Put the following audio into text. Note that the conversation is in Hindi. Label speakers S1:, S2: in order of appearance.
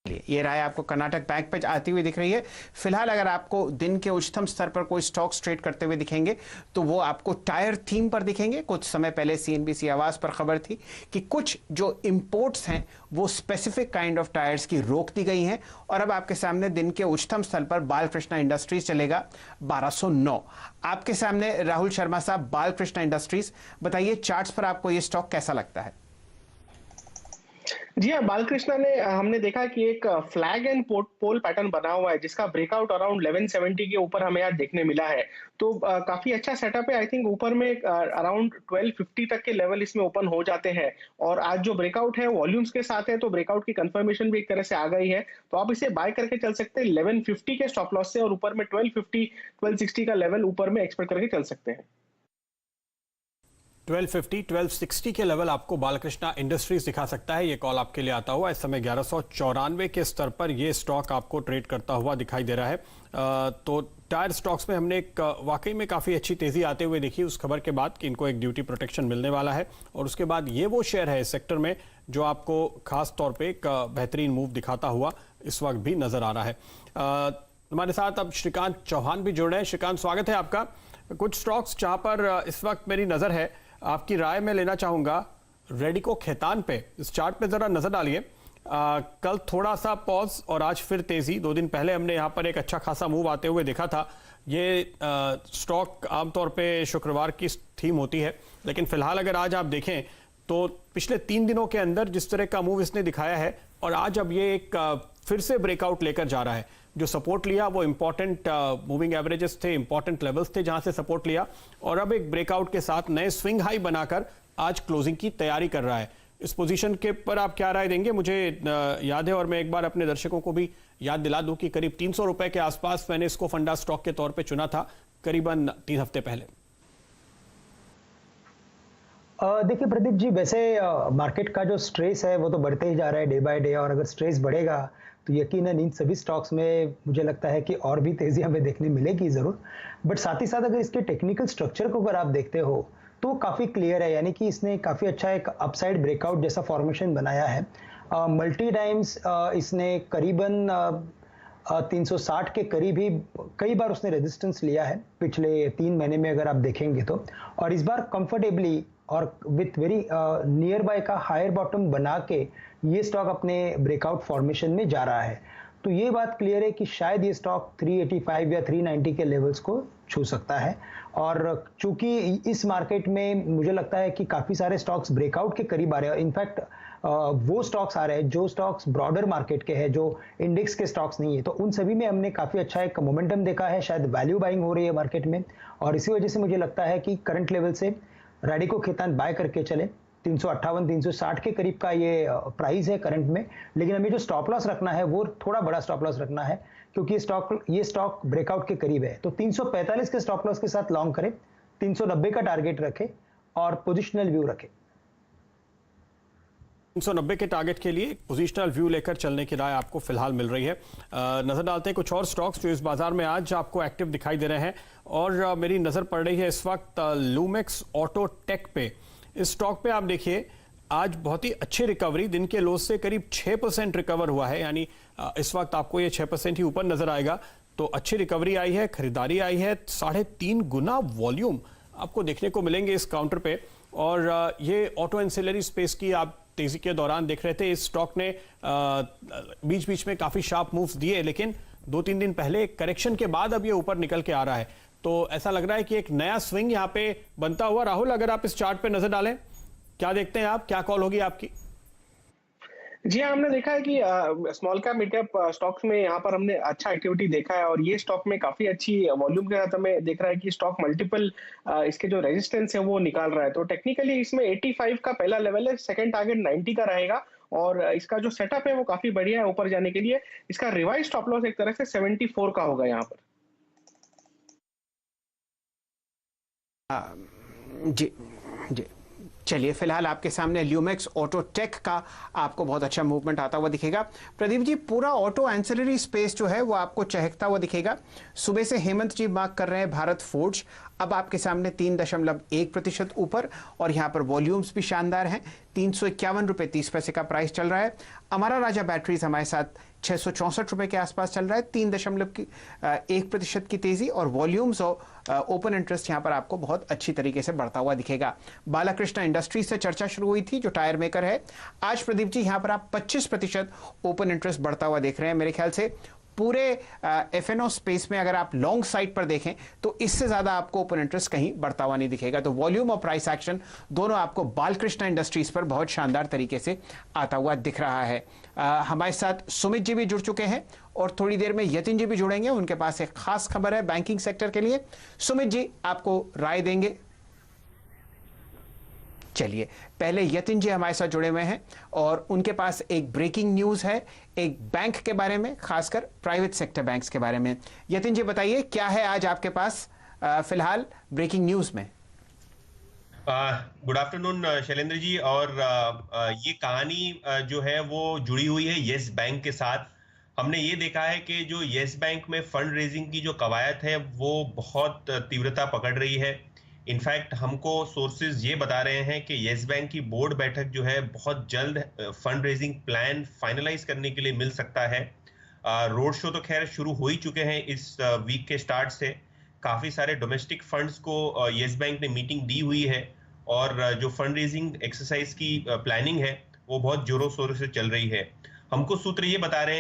S1: ये राय आपको कर्नाटक बैंक पे आती हुई दिख रही है। फिलहाल अगर आपको दिन के उच्चतम स्तर पर कोई स्टॉक्स ट्रेड करते हुए दिखेंगे तो वो आपको टायर थीम पर दिखेंगे। कुछ समय पहले सीएनबीसी आवाज पर खबर थी कि कुछ जो इंपोर्ट्स हैं वो स्पेसिफिक काइंड ऑफ टायर्स की रोक दी गई हैं और अब आपके सामने दिन के उच्चतम स्तर पर बालकृष्णा इंडस्ट्रीज चलेगा 1209। आपके सामने राहुल शर्मा साहब, बालकृष्णा इंडस्ट्रीज, बताइए चार्ट्स पर आपको ये स्टॉक कैसा लगता है?
S2: जी हाँ, बालकृष्णा ने हमने देखा कि एक फ्लैग एंड पोल पैटर्न बना हुआ है जिसका ब्रेकआउट अराउंड 1170 के ऊपर हमें आज देखने मिला है। तो काफी अच्छा सेटअप है। आई थिंक ऊपर में अराउंड 1250 तक के लेवल इसमें ओपन हो जाते हैं और आज जो ब्रेकआउट है वॉल्यूम्स के साथ है, तो ब्रेकआउट की कंफर्मेशन भी एक तरह से आ गई है। तो आप इसे बाय करके चल सकते हैं 1150 के स्टॉप लॉस से और ऊपर में 1250 1260 का लेवल ऊपर में एक्सपेक्ट करके चल सकते हैं।
S3: 1250 1260 के लेवल आपको बालकृष्णा इंडस्ट्रीज दिखा सकता है। ये कॉल आपके लिए आता हुआ इस समय 1194 के स्तर पर ये स्टॉक आपको ट्रेड करता हुआ दिखाई दे रहा है। तो टायर स्टॉक्स में हमने एक वाकई में काफ़ी अच्छी तेज़ी आते हुए देखी उस खबर के बाद कि इनको एक ड्यूटी प्रोटेक्शन मिलने वाला है और उसके बाद ये वो शेयर है इस सेक्टर में जो आपको खास तौर पर एक बेहतरीन मूव दिखाता हुआ इस वक्त भी नजर आ रहा है। हमारे साथ अब श्रीकांत चौहान भी जुड़ रहे हैं। श्रीकांत, स्वागत है आपका। कुछ स्टॉक्स जहां पर इस वक्त मेरी नज़र है, आपकी राय में लेना चाहूंगा। रेडिको खैतान पे इस चार्ट पे जरा नजर डालिए। कल थोड़ा सा पॉज और आज फिर तेजी। 2 दिन पहले हमने यहां पर एक अच्छा खासा मूव आते हुए देखा था। ये स्टॉक आमतौर पे शुक्रवार की थीम होती है, लेकिन फिलहाल अगर आज आप देखें तो पिछले 3 दिनों के अंदर जिस तरह का मूव इसने दिखाया है और आज अब ये एक फिर से ब्रेकआउट लेकर जा रहा है। जो सपोर्ट लिया वो इंपॉर्टेंट मूविंग एवरेजेस थे, इंपॉर्टेंट लेवल्स थे जहां से सपोर्ट लिया और अब एक ब्रेकआउट के साथ नए स्विंग हाई बनाकर आज क्लोजिंग की तैयारी कर रहा है। इस पोजीशन के पर आप क्या राय देंगे? मुझे याद है और मैं एक बार अपने दर्शकों को भी याद दिला दूं कि करीब 300 रुपए के आसपास मैंने इसको फंडा स्टॉक के तौर पर चुना था करीबन 3 हफ्ते पहले।
S4: देखिए प्रदीप जी, वैसे मार्केट का जो स्ट्रेस है वो तो बढ़ते ही जा रहा है डे बाय डे और अगर स्ट्रेस बढ़ेगा तो यकीनन इन सभी स्टॉक्स में मुझे लगता है कि और भी तेजी हमें देखने मिलेगी ज़रूर। बट साथ ही साथ अगर इसके टेक्निकल स्ट्रक्चर को अगर आप देखते हो तो काफ़ी क्लियर है, यानी कि इसने काफ़ी अच्छा एक अपसाइड ब्रेकआउट जैसा फॉर्मेशन बनाया है। मल्टी टाइम्स इसने करीबन 360 के करीब ही कई बार उसने रेजिस्टेंस लिया है पिछले 3 महीने में अगर आप देखेंगे तो, और इस बार कंफर्टेबली और विथ वेरी नियर बाय का हायर बॉटम बना के ये स्टॉक अपने ब्रेकआउट फॉर्मेशन में जा रहा है। तो ये बात क्लियर है कि शायद ये स्टॉक 385 या 390 के लेवल्स को छू सकता है और चूंकि इस मार्केट में मुझे लगता है कि काफ़ी सारे स्टॉक्स ब्रेकआउट के करीब आ रहे हैं। इनफैक्ट वो स्टॉक्स आ रहे हैं जो स्टॉक्स ब्रॉडर मार्केट के हैं, जो इंडेक्स के स्टॉक्स नहीं है, तो उन सभी में हमने काफ़ी अच्छा एक मोमेंटम देखा है। शायद वैल्यू बाइंग हो रही है मार्केट में और इसी वजह से मुझे लगता है कि करंट लेवल से रेडिको खैतान बाय करके चले। 358 360 के करीब का ये प्राइस है करंट में, लेकिन हमें जो स्टॉप लॉस रखना है वो थोड़ा बड़ा स्टॉप लॉस रखना है क्योंकि ये स्टॉक ब्रेकआउट के करीब है। तो 345 के स्टॉप लॉस के साथ लॉन्ग करें, 390 का टारगेट रखें और पोजिशनल व्यू रखें।
S3: 390 के टारगेट के लिए पोजिशनल व्यू लेकर चलने की राय आपको फिलहाल मिल रही है। नजर डालते हैं कुछ और स्टॉक्स जो इस बाजार में आज आपको एक्टिव दिखाई दे रहे हैं और मेरी नजर पड़ रही है इस वक्त लूमेक्स ऑटो टेक पे। इस स्टॉक पे आप देखिए आज बहुत ही अच्छी रिकवरी, दिन के लो से करीब 6% रिकवर हुआ है, यानी इस वक्त आपको ये 6% ही ऊपर नजर आएगा। तो अच्छी रिकवरी आई है, खरीदारी आई है, 3.5 गुना वॉल्यूम आपको देखने को मिलेंगे इस काउंटर पे। और ये ऑटो एंसिलरी स्पेस की आप तेजी के दौरान देख रहे थे। इस स्टॉक ने बीच बीच में काफी शार्प मूव्स दिए, लेकिन 2-3 दिन पहले करेक्शन के बाद अब ये ऊपर निकल के आ रहा है। तो ऐसा लग रहा है कि एक नया स्विंग यहाँ पे बनता हुआ। राहुल, अगर आप इस चार्ट पे नजर डालें, क्या देखते हैं आप, क्या कॉल होगी आपकी?
S2: जी हाँ, हमने देखा है कि small cap mid cap stocks में यहाँ पर हमने अच्छा एक्टिविटी देखा है और ये स्टॉक में काफी अच्छी वॉल्यूम के साथ हमें देख रहा है कि स्टॉक मल्टीपल इसके जो रेजिस्टेंस है वो निकाल रहा है। तो टेक्निकली इसमें 85 का पहला लेवल है, सेकंड टारगेट 90 का रहेगा और इसका जो सेटअप है वो काफी बढ़िया है ऊपर जाने के लिए। इसका रिवाइज स्टॉप लॉस एक तरह से 74 का होगा यहाँ पर।
S1: जी जी, चलिए फिलहाल आपके सामने ल्यूमेक्स ऑटो टेक का आपको बहुत अच्छा मूवमेंट आता हुआ दिखेगा। प्रदीप जी, पूरा ऑटो एंसिलरी स्पेस जो है वो आपको चहकता हुआ दिखेगा। सुबह से हेमंत जी मार्क कर रहे हैं भारत फोर्ज, अब आपके सामने 3.1% ऊपर, और यहाँ पर वॉल्यूम्स भी शानदार हैं। 351 रुपये 30 पैसे का प्राइस चल रहा है। अमारा राजा बैटरीज हमारे साथ 664 रुपये के आसपास चल रहा है। 3.1% की तेजी, और वॉल्यूम्स और ओपन इंटरेस्ट यहाँ पर आपको बहुत अच्छी तरीके से बढ़ता हुआ दिखेगा। बालाकृष्णा इंडस्ट्रीज से चर्चा शुरू हुई थी, जो टायर मेकर है। आज प्रदीप जी यहाँ पर आप 25% ओपन इंटरेस्ट बढ़ता हुआ देख रहे हैं। मेरे ख्याल से पूरे एफएनओ स्पेस में अगर आप लॉन्ग साइड पर देखें तो इससे ज्यादा आपको ओपन इंटरेस्ट कहीं बढ़ता हुआ नहीं दिखेगा। तो वॉल्यूम और प्राइस एक्शन दोनों आपको बालकृष्णा इंडस्ट्रीज पर बहुत शानदार तरीके से आता हुआ दिख रहा है। हमारे साथ सुमित जी भी जुड़ चुके हैं, और थोड़ी देर में यतिन जी भी जुड़ेंगे। उनके पास एक खास खबर है बैंकिंग सेक्टर के लिए। सुमित जी आपको राय देंगे। चलिए, पहले यतिन जी हमारे साथ जुड़े हुए हैं, और उनके पास एक ब्रेकिंग न्यूज है, एक बैंक के बारे में, खासकर प्राइवेट सेक्टर बैंक्स के बारे में। यतिन जी बताइए, क्या है आज आपके पास फिलहाल ब्रेकिंग न्यूज में?
S5: Good afternoon Shailendra ji. और ये कहानी जो है वो जुड़ी हुई है येस बैंक के साथ। हमने ये देखा है कि जो येस बैंक में फंड रेजिंग की जो कवायद है वो बहुत तीव्रता पकड़ रही है। इनफैक्ट हमको सोर्सेज ये बता रहे हैं कि येस बैंक की बोर्ड बैठक जो है बहुत जल्द फंड रेजिंग प्लान फाइनलाइज करने के लिए मिल सकता है। रोड शो तो खैर शुरू हो ही चुके हैं इस वीक के स्टार्ट से। काफ़ी सारे डोमेस्टिक फंड्स को येस बैंक ने मीटिंग दी हुई है, और जो फंड रेजिंग एक्सरसाइज की प्लानिंग है वो बहुत जोरों शोरों से चल रही है। हमको सूत्र ये बता रहे हैं